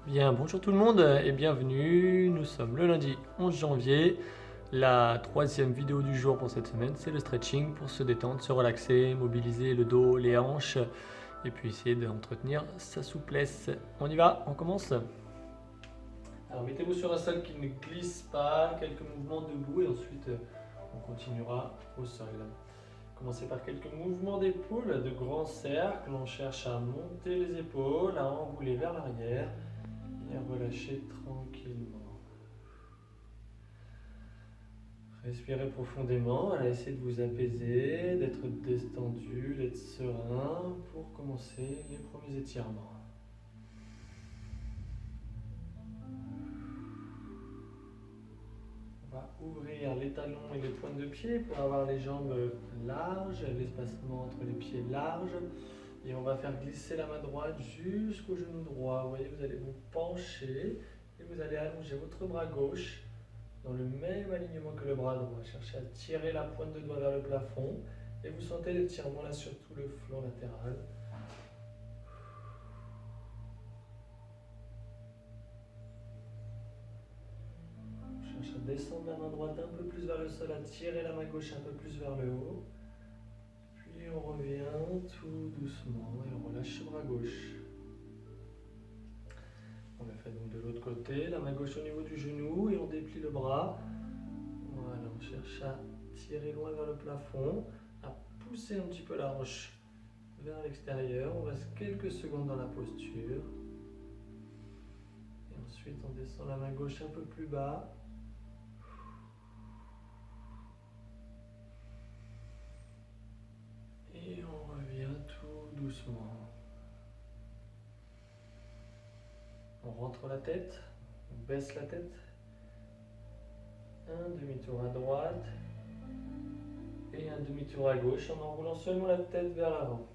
Bien, bonjour tout le monde et bienvenue. Nous sommes le lundi 11 janvier. La troisième vidéo du jour pour cette semaine, c'est le stretching pour se détendre, se relaxer, mobiliser le dos, les hanches et puis essayer d'entretenir sa souplesse. On y va, on commence. Alors mettez-vous sur un sol qui ne glisse pas, quelques mouvements debout et ensuite on continuera au sol. Commencez par quelques mouvements d'épaule, de grands cercles. On cherche à monter les épaules, à enrouler vers l'arrière et à relâcher tranquillement. Respirez profondément, essayez de vous apaiser, d'être déstendu, d'être serein pour commencer les premiers étirements. On va ouvrir les talons et les pointes de pied pour avoir les jambes larges, l'espacement entre les pieds large. Et on va faire glisser la main droite jusqu'au genou droit. Vous voyez, vous allez vous pencher et vous allez allonger votre bras gauche dans le même alignement que le bras droit. Cherchez à tirer la pointe de doigt vers le plafond et vous sentez l'étirement là sur tout le flanc latéral. Cherchez à descendre la main droite un peu plus vers le sol, à tirer la main gauche un peu plus vers le haut. Puis on revient tout doucement et on relâche le bras gauche. On le fait donc de l'autre côté, la main gauche au niveau du genou et on déplie le bras. Voilà, on cherche à tirer loin vers le plafond, à pousser un petit peu la hanche vers l'extérieur. On reste quelques secondes dans la posture. Et ensuite, on descend la main gauche un peu plus bas. Et on revient tout doucement. On rentre la tête, on baisse la tête. Un demi-tour à droite et un demi-tour à gauche en enroulant seulement la tête vers l'avant.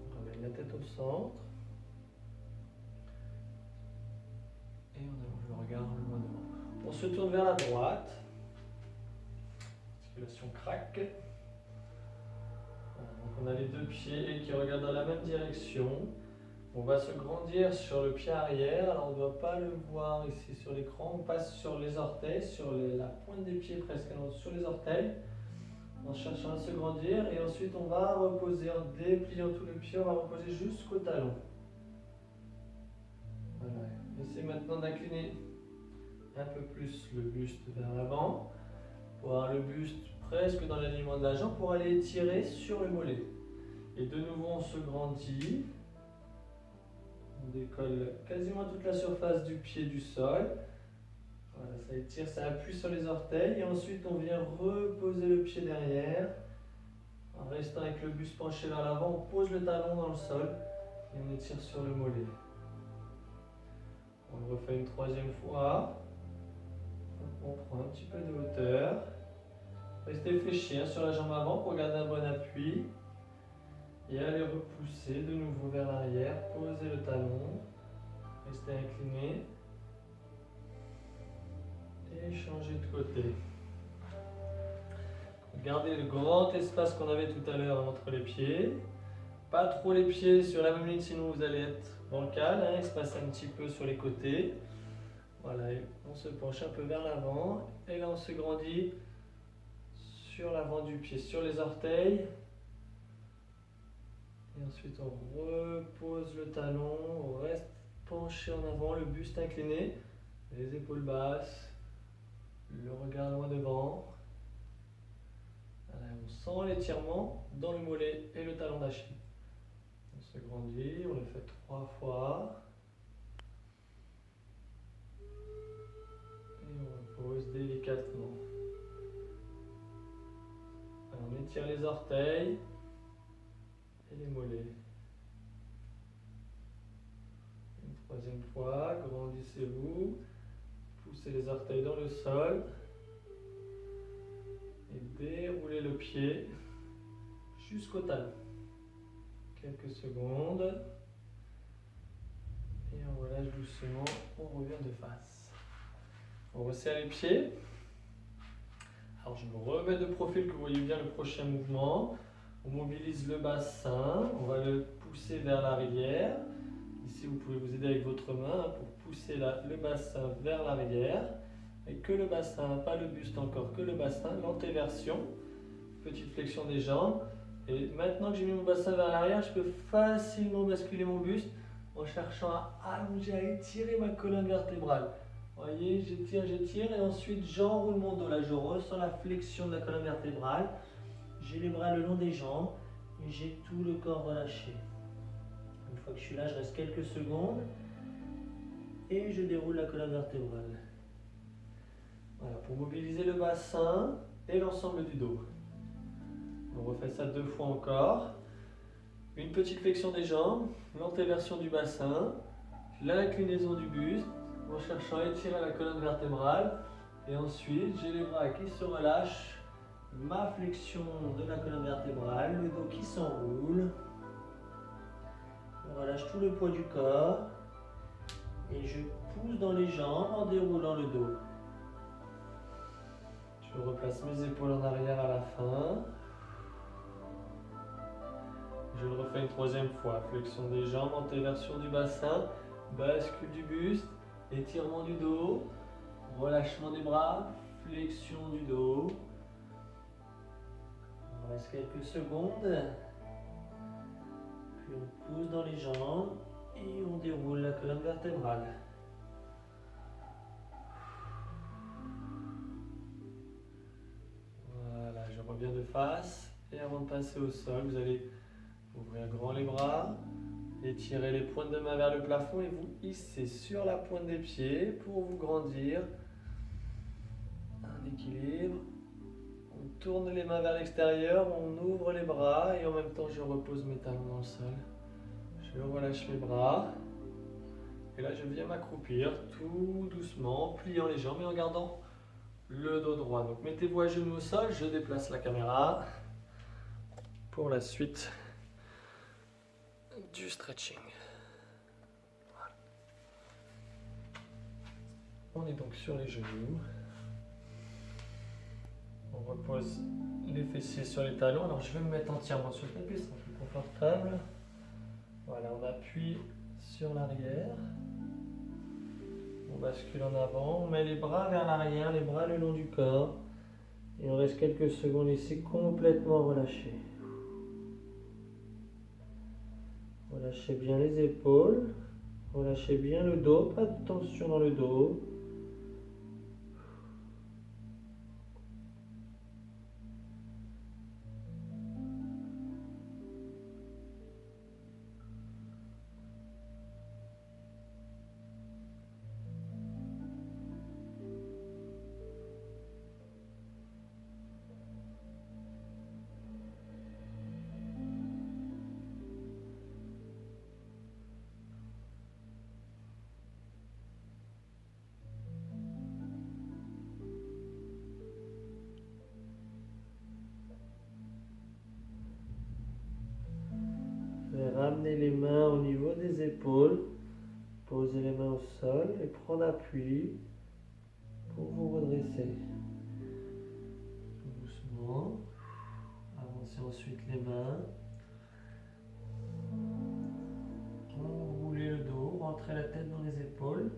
On ramène la tête au centre. Et on allonge le regard loin devant. On se tourne vers la droite. Articulation craque. Voilà, donc on a les deux pieds qui regardent dans la même direction. On va se grandir sur le pied arrière. Alors on ne doit pas le voir ici sur l'écran. On passe sur les orteils, sur la pointe des pieds presque sur les orteils, en cherchant à se grandir. Et ensuite on va reposer en dépliant tout le pied. On va reposer jusqu'au talon. Voilà. Essayez maintenant d'incliner un peu plus le buste vers l'avant pour avoir le buste presque dans l'alignement de la jambe pour aller étirer sur le mollet. Et de nouveau on se grandit. On décolle quasiment toute la surface du pied du sol. Voilà, ça étire, ça appuie sur les orteils. Et ensuite on vient reposer le pied derrière. En restant avec le buste penché vers l'avant, on pose le talon dans le sol et on étire sur le mollet. On le refait une troisième fois. On prend un petit peu de hauteur. Restez fléchi sur la jambe avant pour garder un bon appui. Et allez repousser de nouveau vers l'arrière. Posez le talon. Restez incliné. Et changez de côté. Gardez le grand espace qu'on avait tout à l'heure entre les pieds. Pas trop les pieds sur la même ligne, sinon vous allez être bancal. Espacez un petit peu sur les côtés. Voilà, et on se penche un peu vers l'avant. Et là, on se grandit sur l'avant du pied, sur les orteils. Et ensuite, on repose le talon. On reste penché en avant, le buste incliné. Les épaules basses. Le regard loin devant. Voilà, on sent l'étirement dans le mollet et le talon d'Achille. On se grandit, on le fait 3 fois. Et on repose délicatement. Alors, on étire les orteils et les mollets. Une troisième fois, grandissez-vous. Poussez les orteils dans le sol. Et déroulez le pied jusqu'au talon. Quelques secondes. Et on relâche doucement, on revient de face. On resserre les pieds. Alors je me remets de profil que vous voyez bien le prochain mouvement. On mobilise le bassin, on va le pousser vers l'arrière. Ici vous pouvez vous aider avec votre main pour pousser le bassin vers l'arrière. Et que le bassin, pas le buste encore, que le bassin, l'antéversion. Petite flexion des jambes. Et maintenant que j'ai mis mon bassin vers l'arrière, je peux facilement basculer mon buste en cherchant à allonger, à étirer ma colonne vertébrale. Vous voyez, j'étire et ensuite j'enroule mon dos. Là, je ressens la flexion de la colonne vertébrale. J'ai les bras le long des jambes et j'ai tout le corps relâché. Une fois que je suis là, je reste quelques secondes et je déroule la colonne vertébrale. Voilà, pour mobiliser le bassin et l'ensemble du dos. On refait ça 2 fois encore. Une petite flexion des jambes, l'antéversion du bassin, l'inclinaison du buste, en cherchant à étirer la colonne vertébrale. Et ensuite, j'ai les bras qui se relâchent, ma flexion de la colonne vertébrale, le dos qui s'enroule. Je relâche tout le poids du corps et je pousse dans les jambes en déroulant le dos. Je replace mes épaules en arrière à la fin. Je le refais une 3e fois. Flexion des jambes, antéversion du bassin, bascule du buste, étirement du dos, relâchement des bras, flexion du dos. On reste quelques secondes. Puis on pousse dans les jambes et on déroule la colonne vertébrale. Voilà, je reviens de face. Et avant de passer au sol, vous allez ouvrir grand les bras, étirez les pointes de main vers le plafond et vous hissez sur la pointe des pieds pour vous grandir. Un équilibre. On tourne les mains vers l'extérieur, on ouvre les bras et en même temps je repose mes talons dans le sol. Je relâche mes bras. Et là je viens m'accroupir tout doucement, en pliant les jambes et en gardant le dos droit. Donc mettez-vous à genoux au sol, je déplace la caméra pour la suite du stretching. Voilà. On est donc sur les genoux. On repose les fessiers sur les talons. Alors je vais me mettre entièrement sur le tapis, c'est plus confortable. Voilà, on appuie sur l'arrière. On bascule en avant. On met les bras vers l'arrière, les bras le long du corps. Et on reste quelques secondes ici complètement relâchés. Relâchez bien les épaules. Relâchez bien le dos. Pas de tension dans le dos. Ramenez les mains au niveau des épaules, posez les mains au sol et prendre appui pour vous redresser. Tout doucement, avancez ensuite les mains, enroulez le dos, rentrez la tête dans les épaules,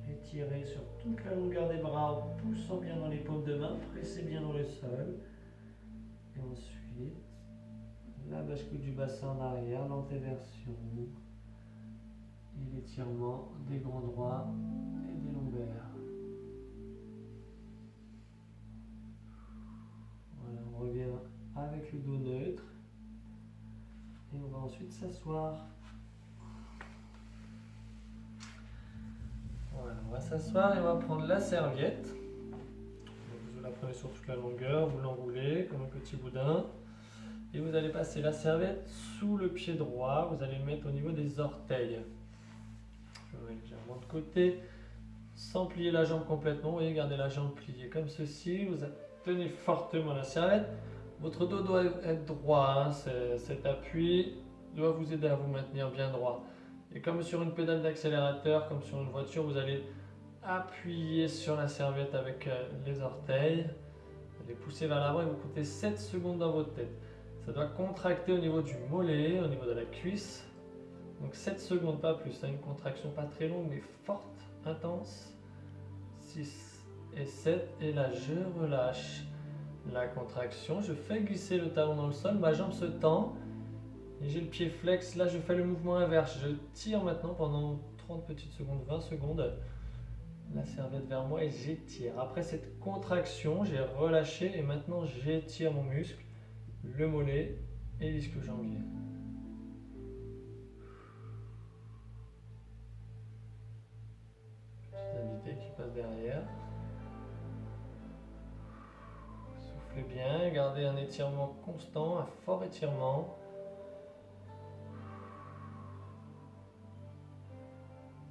étirez sur toute la longueur des bras en poussant bien dans les paumes de main, pressez bien dans le sol et ensuite la bascule du bassin en arrière, l'antéversion et l'étirement des grands droits et des lombaires. Voilà, on revient avec le dos neutre et on va ensuite s'asseoir. Voilà, on va s'asseoir et on va prendre la serviette. Donc, vous la prenez sur toute la longueur, vous l'enroulez comme un petit boudin. Et vous allez passer la serviette sous le pied droit, vous allez le mettre au niveau des orteils. Je mets légèrement de côté, sans plier la jambe complètement, et gardez la jambe pliée comme ceci. Vous tenez fortement la serviette, Votre dos doit être droit, hein. Cet appui doit vous aider à vous maintenir bien droit. Et comme sur une pédale d'accélérateur, comme sur une voiture, vous allez appuyer sur la serviette avec les orteils, vous allez pousser vers l'avant et vous comptez 7 secondes dans votre tête. Ça doit contracter au niveau du mollet, au niveau de la cuisse. Donc 7 secondes, pas plus, hein. Une contraction pas très longue mais forte, intense. 6 et 7, et là je relâche la contraction, je fais glisser le talon dans le sol, ma jambe se tend et j'ai le pied flex. Là je fais le mouvement inverse, je tire maintenant pendant 30 petites secondes, 20 secondes la serviette vers moi et j'étire. Après cette contraction, j'ai relâché et maintenant j'étire mon muscle, le mollet et l'ischio-jambier. Petite invité qui passe derrière. Soufflez bien, gardez un étirement constant, un fort étirement.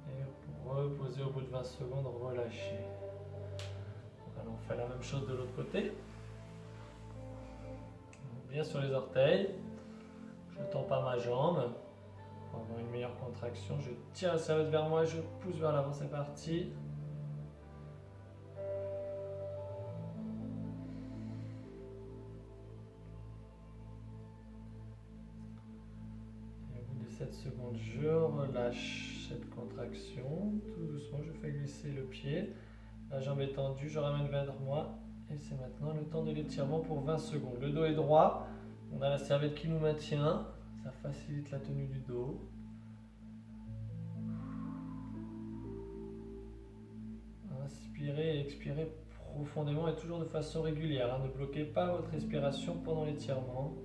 Et pour reposer au bout de 20 secondes, relâchez. Alors on fait la même chose de l'autre côté. Bien sur les orteils. Je ne tends pas ma jambe. Pour avoir une meilleure contraction, je tire la serviette vers moi et je pousse vers l'avant, c'est parti. Et au bout de 7 secondes, je relâche cette contraction. Tout doucement, je fais glisser le pied. La jambe est tendue, je ramène vers moi. Et c'est maintenant le temps de l'étirement pour 20 secondes. Le dos est droit. On a la serviette qui nous maintient. Ça facilite la tenue du dos. Inspirez et expirez profondément et toujours de façon régulière, hein. Ne bloquez pas votre respiration pendant l'étirement.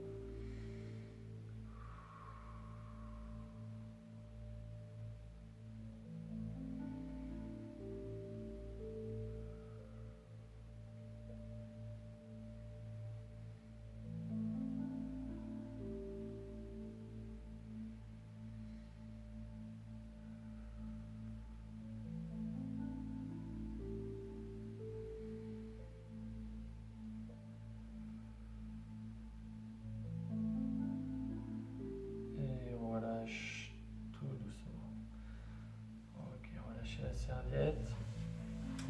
Tout doucement. Ok, relâchez la serviette.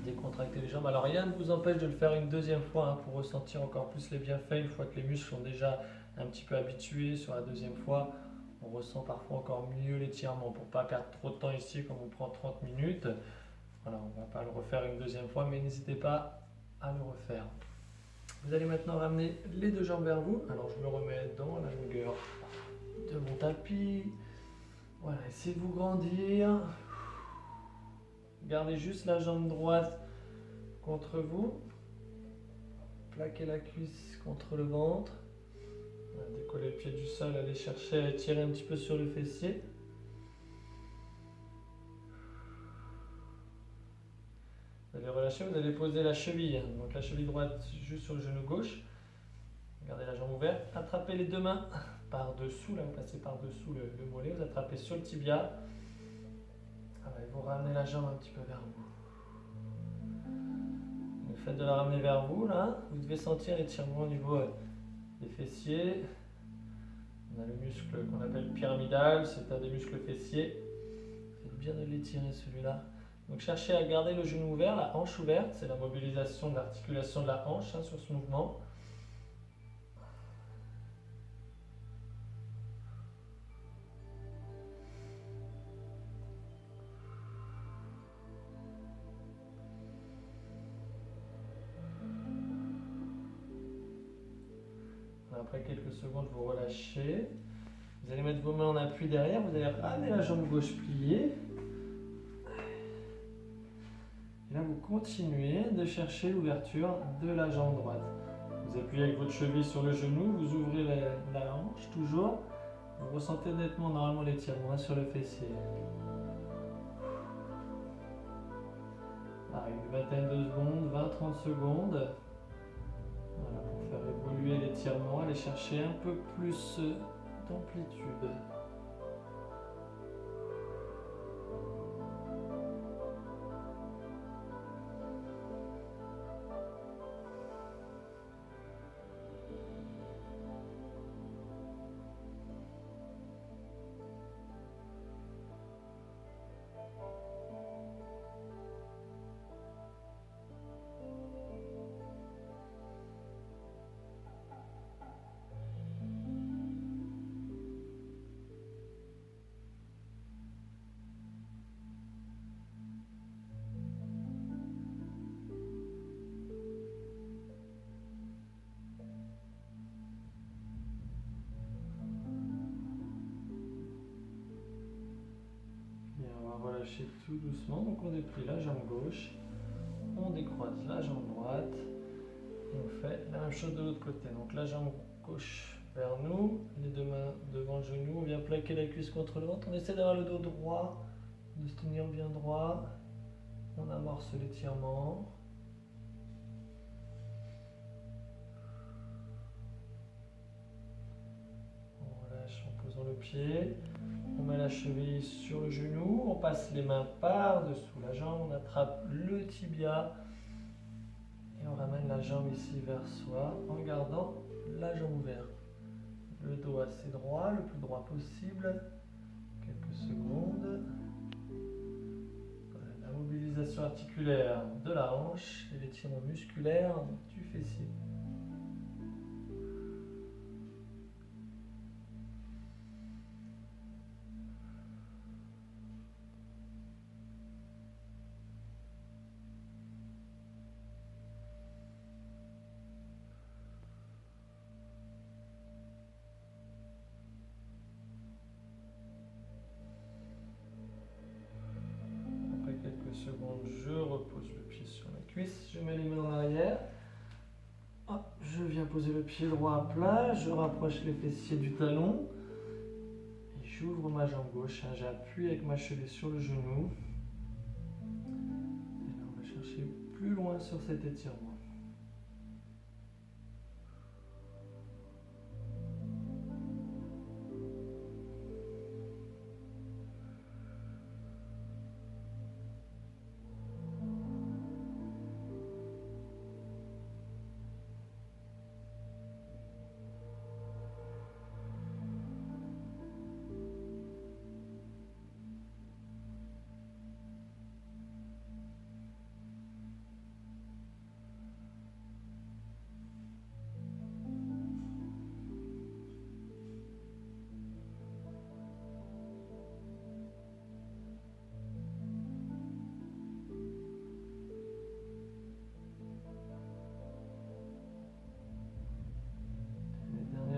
Décontractez les jambes. Alors rien ne vous empêche de le faire une deuxième fois, hein, pour ressentir encore plus les bienfaits. Une fois que les muscles sont déjà un petit peu habitués, sur la deuxième fois, on ressent parfois encore mieux l'étirement. Pour ne pas perdre trop de temps ici, comme on prend 30 minutes. Voilà, on ne va pas le refaire une deuxième fois, mais n'hésitez pas à le refaire. Vous allez maintenant ramener les deux jambes vers vous. Alors je me remets dans la longueur de mon tapis. Voilà, essayez de vous grandir. Gardez juste la jambe droite contre vous. Plaquez la cuisse contre le ventre. Voilà, décollez le pied du sol, allez chercher à étirer un petit peu sur le fessier. Vous allez relâcher, vous allez poser la cheville. Donc la cheville droite juste sur le genou gauche. Gardez la jambe ouverte. Attrapez les deux mains par-dessous. Là, vous passez par-dessous le mollet. Vous attrapez sur le tibia. Voilà, et vous ramenez la jambe un petit peu vers vous. Le fait de la ramener vers vous, là, vous devez sentir l'étirement au niveau des fessiers. On a le muscle qu'on appelle pyramidal, c'est un des muscles fessiers. Faites bien de l'étirer celui-là. Donc cherchez à garder le genou ouvert, la hanche ouverte. C'est la mobilisation de l'articulation de la hanche, hein, sur ce mouvement. Après quelques secondes, vous relâchez. Vous allez mettre vos mains en appui derrière. Vous allez ramener la jambe gauche pliée. Et là, vous continuez de chercher l'ouverture de la jambe droite. Vous appuyez avec votre cheville sur le genou. Vous ouvrez la hanche toujours. Vous ressentez nettement normalement l'étirement sur le fessier. Pareil, une vingtaine de secondes, 20-30 secondes. Voilà, pour faire évoluer l'étirement, aller chercher un peu plus d'amplitude. relâcher tout doucement. Donc on déplie la jambe gauche, on décroise la jambe droite et on fait la même chose de l'autre côté. Donc la jambe gauche vers nous, les deux mains devant le genou, on vient plaquer la cuisse contre le ventre. On essaie d'avoir le dos droit, de se tenir bien droit. On amorce l'étirement. On relâche en posant le pied. On met la cheville sur le genou. On passe les mains par-dessous la jambe. On attrape le tibia. Et on ramène la jambe ici vers soi en gardant la jambe ouverte. Le dos assez droit, le plus droit possible. Quelques secondes. Voilà, la mobilisation articulaire de la hanche et l'étirement musculaire du fessier. Seconde, je repose le pied sur la cuisse, je mets les mains en arrière, hop, je viens poser le pied droit à plat, je rapproche les fessiers du talon et j'ouvre ma jambe gauche, j'appuie avec ma cheville sur le genou et là on va chercher plus loin sur cet étirement.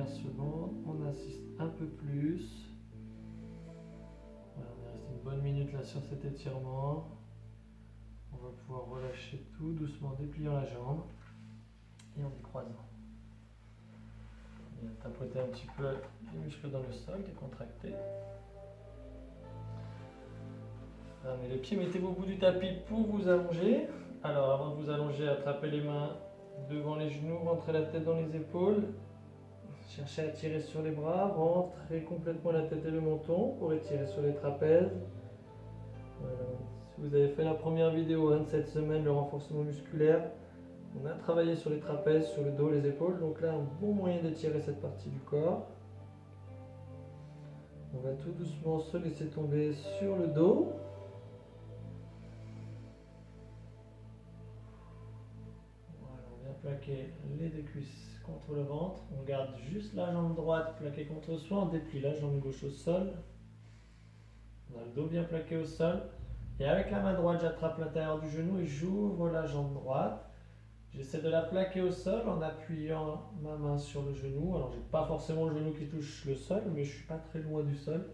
Secondes, on insiste un peu plus. Voilà, on est resté une bonne minute là sur cet étirement. On va pouvoir relâcher tout doucement, dépliant la jambe et en décroisant. Bien tapoter un petit peu les muscles dans le sol, décontracter. Fermez les pieds, mettez-vous au bout du tapis pour vous allonger. Alors avant de vous allonger, attrapez les mains devant les genoux, rentrez la tête dans les épaules. Cherchez à tirer sur les bras, rentrez complètement la tête et le menton pour étirer sur les trapèzes. Voilà. Si vous avez fait la première vidéo de cette semaine, le renforcement musculaire, on a travaillé sur les trapèzes, sur le dos, les épaules. Donc là, un bon moyen d'étirer cette partie du corps. On va tout doucement se laisser tomber sur le dos. Voilà, on vient plaquer les deux cuisses contre le ventre, on garde juste la jambe droite plaquée contre soi, on déplie la jambe gauche au sol, on a le dos bien plaqué au sol, et avec la main droite j'attrape l'intérieur du genou et j'ouvre la jambe droite, j'essaie de la plaquer au sol en appuyant ma main sur le genou, alors j'ai pas forcément le genou qui touche le sol, mais je suis pas très loin du sol.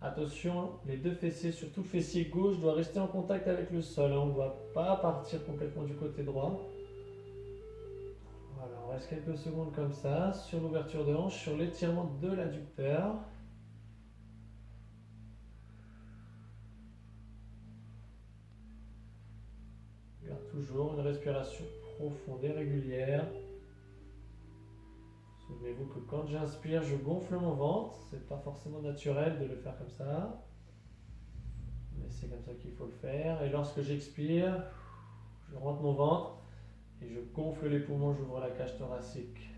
Attention, les deux fessiers, surtout le fessier gauche, doit rester en contact avec le sol, on ne doit pas partir complètement du côté droit. Voilà, on reste quelques secondes comme ça, sur l'ouverture de hanche, sur l'étirement de l'adducteur. Garde toujours une respiration profonde et régulière. Souvenez-vous que quand j'inspire, je gonfle mon ventre. C'est pas forcément naturel de le faire comme ça. Mais c'est comme ça qu'il faut le faire. Et lorsque j'expire, je rentre mon ventre. Et je gonfle les poumons, j'ouvre la cage thoracique.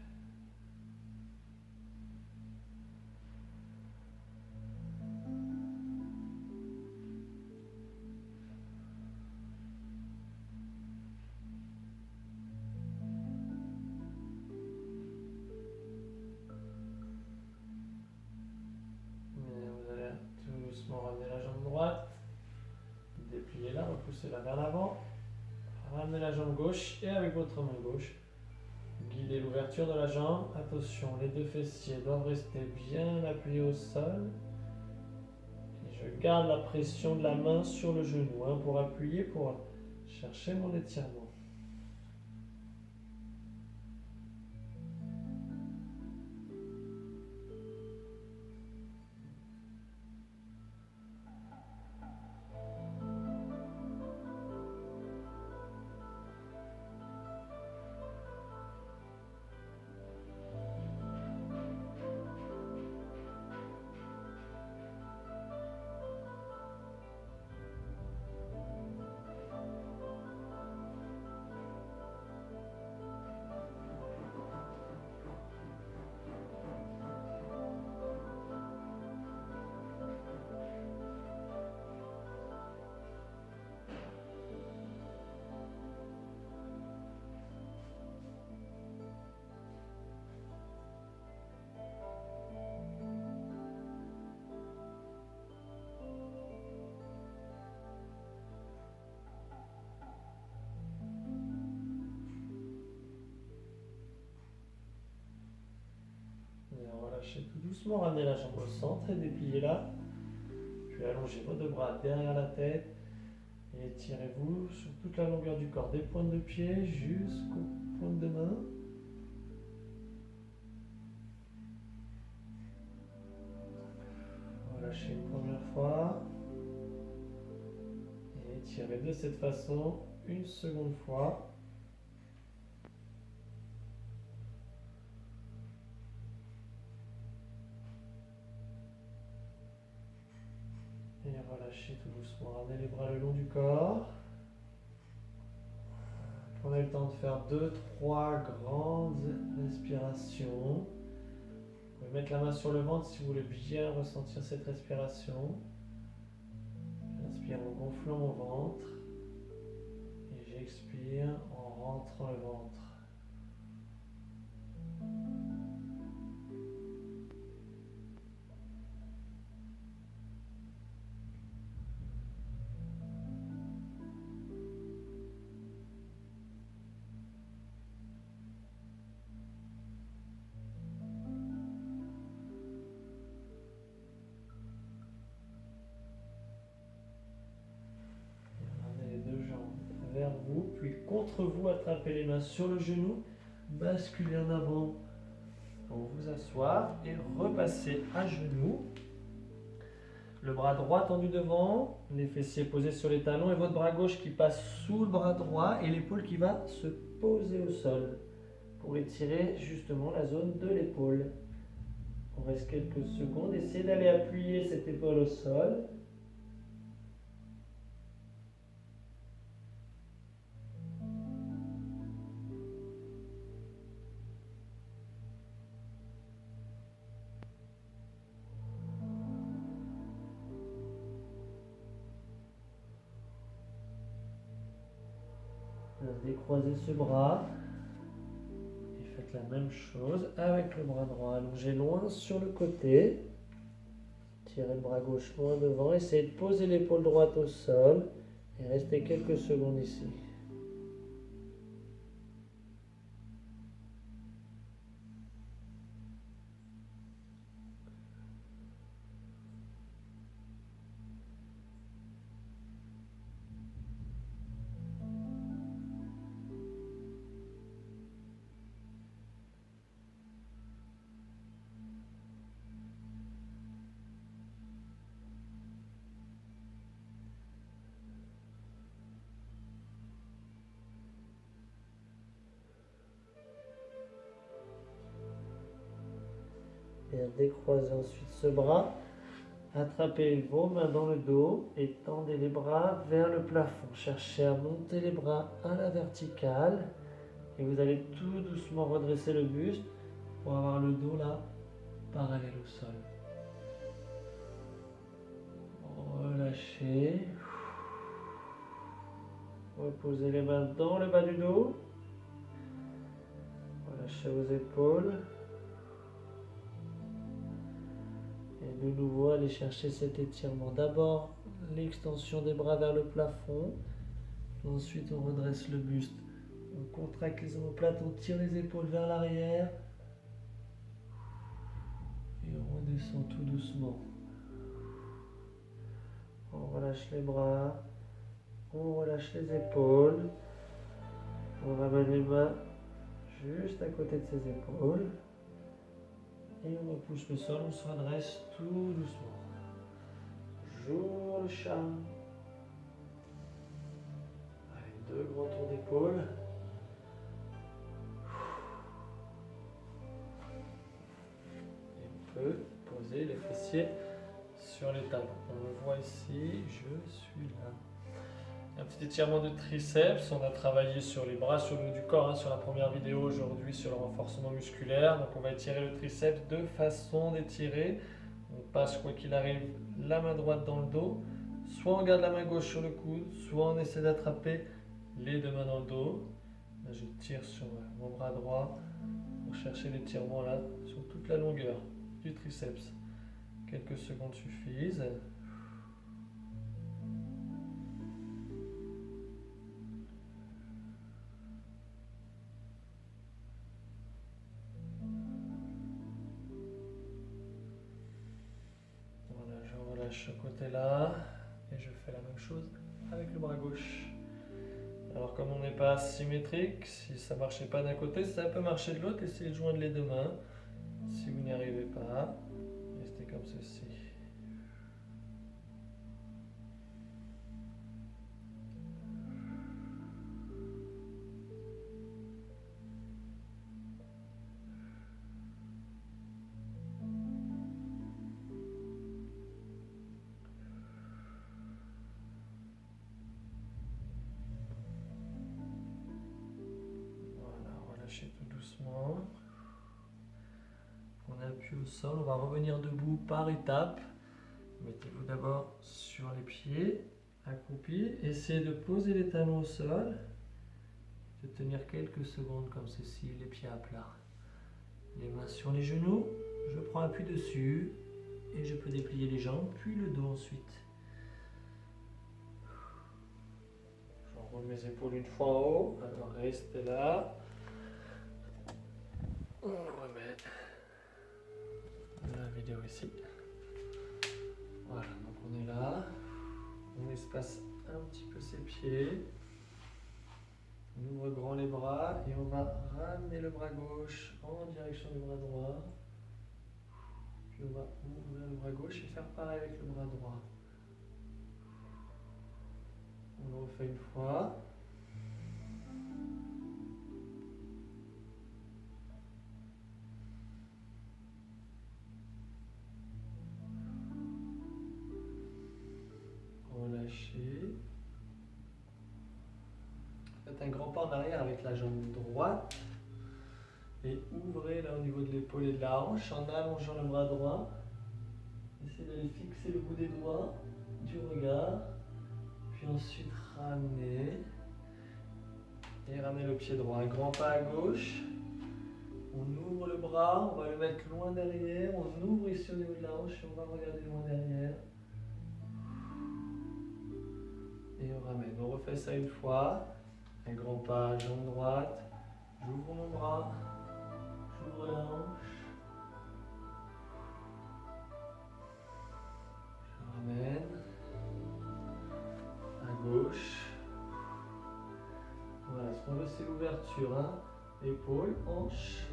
Vous allez tout doucement ramener la jambe droite. Dépliez-la, repoussez-la vers l'avant. Ramenez la jambe gauche et avec votre main gauche, guidez l'ouverture de la jambe. Attention, les deux fessiers doivent rester bien appuyés au sol. Et je Je garde la pression de la main sur le genou hein, pour appuyer, pour chercher mon étirement. Relâchez tout doucement, ramenez la jambe au centre et dépliez-la. Puis allongez vos deux bras derrière la tête et étirez-vous sur toute la longueur du corps, des pointes de pied jusqu'aux pointes de main. Relâchez une première fois et étirez de cette façon une seconde fois. Et relâchez tout doucement. Ramenez les bras le long du corps. Prenez le temps de faire 2-3 grandes respirations. Vous pouvez mettre la main sur le ventre si vous voulez bien ressentir cette respiration. J'inspire en gonflant mon ventre et j'expire en rentrant le ventre. Vers vous, puis contre vous, attrapez les mains sur le genou, basculez en avant pour vous asseoir et repassez à genoux. Le bras droit tendu devant, les fessiers posés sur les talons et votre bras gauche qui passe sous le bras droit et l'épaule qui va se poser au sol pour étirer justement la zone de l'épaule. On reste quelques secondes, essayez d'aller appuyer cette épaule au sol. Décroisez ce bras et faites la même chose avec le bras droit. Allongez loin sur le côté. Tirez le bras gauche loin devant. Essayez de poser l'épaule droite au sol et restez quelques secondes ici. Et décroisez ensuite ce bras. Attrapez vos mains dans le dos et tendez les bras vers le plafond. Cherchez à monter les bras à la verticale. Et vous allez tout doucement redresser le buste pour avoir le dos là, parallèle au sol. Relâchez. Reposez les mains dans le bas du dos. Relâchez vos épaules. Et de nouveau, allez chercher cet étirement. D'abord, l'extension des bras vers le plafond. Ensuite, on redresse le buste. On contracte les omoplates, on tire les épaules vers l'arrière. Et on redescend tout doucement. On relâche les bras. On relâche les épaules. On ramène les mains juste à côté de ses épaules. Et on repousse le sol, on se redresse tout doucement. J'ouvre le chat. Allez, 2 grands tours d'épaule. Et on peut poser les fessiers sur les talons. On le voit ici, je suis là. Un petit étirement de triceps, on a travaillé sur les bras, sur le haut du corps, sur la première vidéo aujourd'hui sur le renforcement musculaire. Donc on va étirer le triceps, 2 façons d'étirer. On passe quoi qu'il arrive la main droite dans le dos, soit on garde la main gauche sur le coude, soit on essaie d'attraper les 2 mains dans le dos. Là je tire sur mon bras droit pour chercher l'étirement là sur toute la longueur du triceps. Quelques secondes suffisent. Ce côté-là, et je fais la même chose avec le bras gauche. Alors comme on n'est pas symétrique, si ça ne marchait pas d'un côté, ça peut marcher de l'autre. Essayez de joindre les 2 mains. Si vous n'y arrivez pas, restez comme ceci. Relâchez tout doucement. On appuie au sol, on va revenir debout par étapes. Mettez-vous d'abord sur les pieds, accroupis. Essayez de poser les talons au sol, de tenir quelques secondes comme ceci, les pieds à plat. Les mains sur les genoux, je prends appui dessus et je peux déplier les jambes, puis le dos ensuite. J'enroule mes épaules une fois en haut, alors restez là. On remet la vidéo ici. Voilà, donc on est là. On espace un petit peu ses pieds. On ouvre grand les bras et on va ramener le bras gauche en direction du bras droit. Puis on va ouvrir le bras gauche et faire pareil avec le bras droit. On le refait une fois. Relâchez. Faites un grand pas en arrière avec la jambe droite et ouvrez là au niveau de l'épaule et de la hanche en allongeant le bras droit. Essayez d'aller fixer le bout des doigts du regard, puis ensuite ramenez et ramenez le pied droit. Un grand pas à gauche. On ouvre le bras, on va le mettre loin derrière, on ouvre ici au niveau de la hanche et on va regarder loin derrière. Et on ramène. On refait ça une fois. Un grand pas, jambe droite. J'ouvre mon bras. J'ouvre la hanche. Je ramène. À gauche. Voilà, ce qu'on veut c'est l'ouverture. Hein. Épaule, hanche.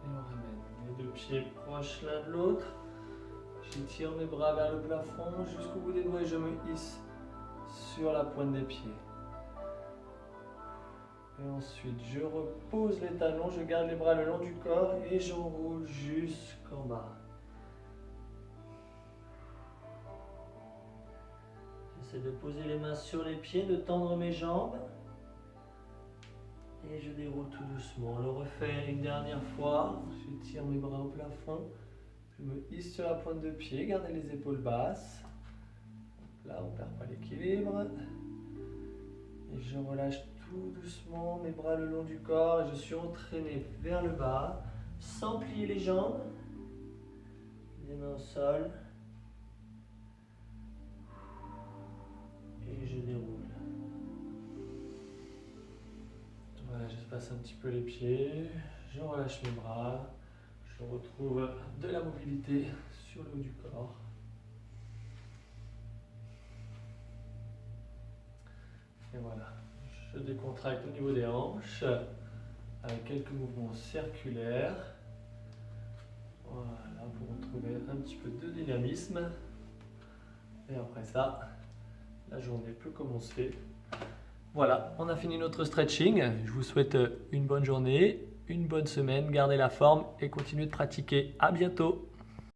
Et on ramène. Les 2 pieds proches l'un de l'autre. J'étire mes bras vers le plafond jusqu'au bout des doigts et je me hisse sur la pointe des pieds. Et ensuite, je repose les talons, je garde les bras le long du corps et j'enroule jusqu'en bas. J'essaie de poser les mains sur les pieds, de tendre mes jambes. Et je déroule tout doucement. On le refait une dernière fois. J'étire mes bras au plafond. Je me hisse sur la pointe de pied, gardez les épaules basses. Là, on ne perd pas l'équilibre. Et je relâche tout doucement mes bras le long du corps. Et je suis entraîné vers le bas, sans plier les jambes. Les mains au sol. Et je déroule. Voilà, j'espace un petit peu les pieds. Je relâche mes bras. On retrouve de la mobilité sur le haut du corps. Et voilà, je décontracte au niveau des hanches avec quelques mouvements circulaires. Voilà, pour retrouver un petit peu de dynamisme. Et après ça, la journée peut commencer. Voilà, on a fini notre stretching. Je vous souhaite une bonne journée, une bonne semaine. Gardez la forme et continuez de pratiquer. À bientôt!